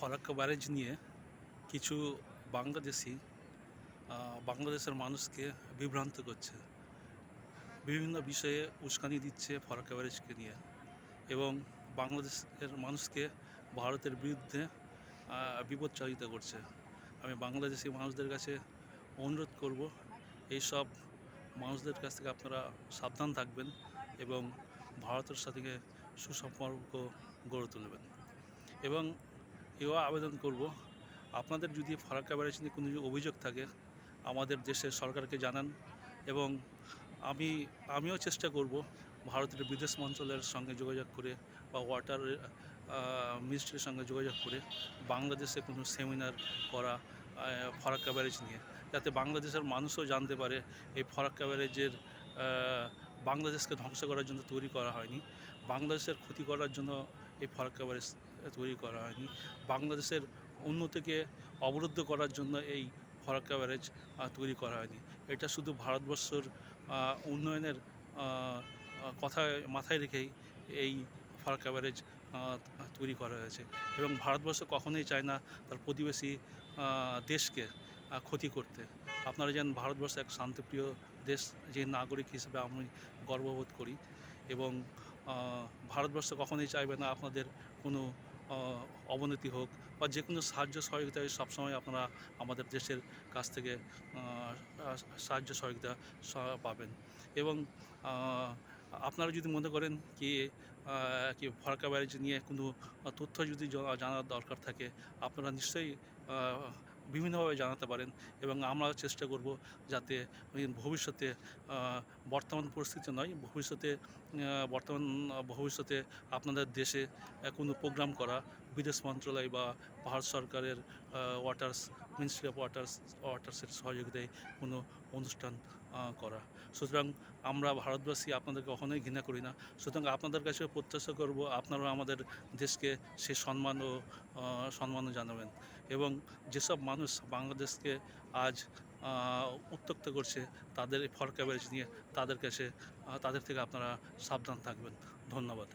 Farakka barrage নিয়ে কিছু বাংলাদেশি বাংলাদেশের মানুষকে বিভ্রান্ত করছে। বিভিন্ন বিষয়ে উস্কানি দিচ্ছে ফরাক্কা ব্যারেজকে নিয়ে এবং বাংলাদেশের মানুষকে ভারতের বিরুদ্ধে বিপদচারিত করছে। আমি বাংলাদেশি মানুষদের কাছে অনুরোধ করব, এইসব মানুষদের কাছ থেকে আপনারা সাবধান থাকবেন এবং ভারতের সাথে সুসম্পর্ক গড়ে তুলবেন। এবং এও আবেদন করব, আপনাদের যদি ফারাক্কা ব্যারেজ নিয়ে কোনো অভিযোগ থাকে আমাদের দেশের সরকারকে জানান। এবং আমিও চেষ্টা করব ভারতের বিদেশ মন্ত্রণালয়ের সঙ্গে যোগাযোগ করে বা ওয়াটার মিনিস্ট্রির সঙ্গে যোগাযোগ করে বাংলাদেশে কোনো সেমিনার করা ফারাক্কা ব্যারেজ নিয়ে, যাতে বাংলাদেশের মানুষও জানতে পারে এই ফারাক্কা ব্যারেজের বাংলাদেশকে ধ্বংস করার জন্য তৈরি করা হয়নি, বাংলাদেশের ক্ষতি করার জন্য এই ফারাক্কা ব্যারেজ তৈরি করা হয়নি, বাংলাদেশের উন্নতিকে অবরুদ্ধ করার জন্য এই ফরাক্কা ব্যারেজ তৈরি করা হয়নি। এটা শুধু ভারতবর্ষের উন্নয়নের কথা মাথায় রেখেই এই ফরাক্কা ব্যারেজ তৈরি করা হয়েছে। এবং ভারতবর্ষ কখনোই চায় না তার প্রতিবেশী দেশকে ক্ষতি করতে। আপনারা জানেন ভারতবর্ষ এক শান্তিপ্রিয় দেশ, যে নাগরিক হিসেবে আমি গর্ববোধ করি। এবং ভারতবর্ষ কখনোই চাইবে না আপনাদের কোনো অবনতি হোক বা যে কোনো সাহায্য সহযোগিতায় সবসময় আপনারা আমাদের দেশের কাছ থেকে সাহায্য সহযোগিতা পাবেন। এবং আপনারা যদি মনে করেন কি ফরাক্কা ব্যারেজ নিয়ে কোনো তথ্য যদি জানার দরকার থাকে, আপনারা নিশ্চয়ই বিভিন্নভাবে জানাতে পারেন। এবং আমরা চেষ্টা করব যাতে ভবিষ্যতে, বর্তমান পরিস্থিতি নয়, ভবিষ্যতে আপনাদের দেশে কোনো প্রোগ্রাম করা, বিদেশ মন্ত্রণালয় বা ভারত সরকারের মিনিস্ট্রি অফ ওয়াটার্সের সহযোগিতায় কোনো অনুষ্ঠান করা। সুতরাং আমরা ভারতবাসী আপনাদেরকে কখনোই ঘৃণা করি না। সুতরাং আপনাদের কাছে প্রত্যাশা করব আপনারা আমাদের দেশকে সে সম্মানও জানাবেন। এবং যেসব মানুষ বাংলাদেশকে আজ উত্ত্যক্ত করছে তাদের এই ফরাক্কা ব্যারেজ নিয়ে, তাদের থেকে আপনারা সাবধান থাকবেন। ধন্যবাদ।